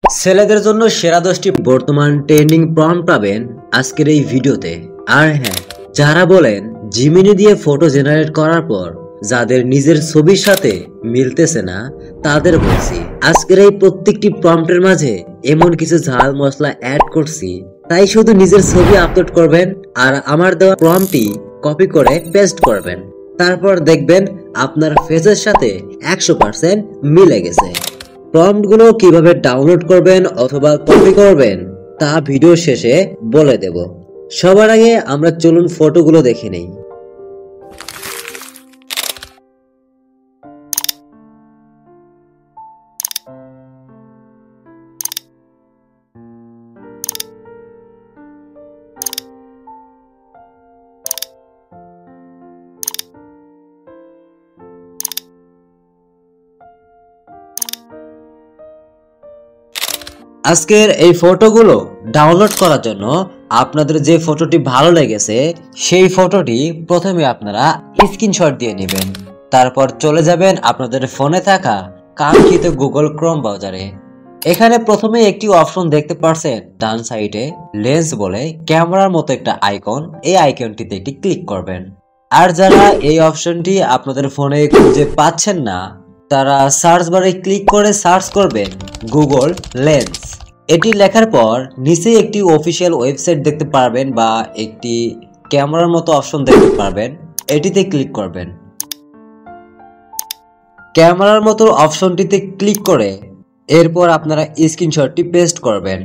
ছেলেদের জন্য সেরা 10টি বর্তমান ট্রেন্ডিং প্রম্পট পাবেন আজকের এই ভিডিওতে। আর হ্যাঁ, যারা বলেন জিমিনি দিয়ে ফটো জেনারেট করার পর যাদের নিজের ছবির সাথে মিলতেছে না তাদের বলছি, আজকের এই প্রত্যেকটি প্রম্পটের মাঝে এমন কিছু ঝাল মশলা অ্যাড করছি, তাই শুধু নিজের ছবি আপলোড করবেন আর আমার দেওয়া প্রম্পটটি কপি করে পেস্ট করবেন। তারপর দেখবেন আপনার ফেসের সাথে 100% মিলে গেছে। প্রম্পট গুলো কিভাবে ডাউনলোড করবেন অথবা কপি করবেন তা ভিডিও শেষে বলে দেব। সবার আগে আমরা চলুন ফটোগুলো দেখে নেই। আজকের এই ফটোগুলো ডাউনলোড করার জন্য আপনাদের যে ফটোটি ভালো লেগেছে সেই ফটোটি প্রথমে আপনারা স্ক্রিনশট দিয়ে নেবেন। তারপর চলে যাবেন আপনাদের ফোনে থাকা কাঙ্ক্ষিত গুগল ক্রোম ব্রাউজারে। এখানে প্রথমে একটি অপশন দেখতে পাচ্ছেন ডান সাইডে লেন্স বলে ক্যামেরার মতো একটা আইকন, এই আইকনটিতে একটি ক্লিক করবেন। আর যারা এই অপশনটি আপনাদের ফোনে খুঁজে পাচ্ছেন না তারা সার্চ বারে ক্লিক করে সার্চ করবেন গুগল লেন্স। এটি লেখার পর নিচে একটি অফিসিয়াল ওয়েবসাইট দেখতে পারবেন বা একটি ক্যামেরার মতো অপশন দেখতে পারবেন, এটিতে ক্লিক করবেন। ক্যামেরার মতো অপশনটিতে ক্লিক করে এরপর আপনারা স্ক্রিনশটটি পেস্ট করবেন।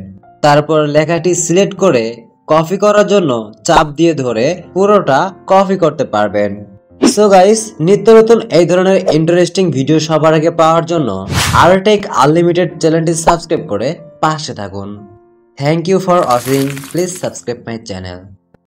তারপর লেখাটি সিলেক্ট করে কপি করার জন্য চাপ দিয়ে ধরে পুরোটা কপি করতে পারবেন। সো গাইস, নিত্য নতুন এই ধরনের ইন্টারেস্টিং ভিডিও সবার আগে পাওয়ার জন্য আরটেক আনলিমিটেড চ্যানেলটি সাবস্ক্রাইব করে পাশে থাকুন। Thank you for watching, please subscribe my channel.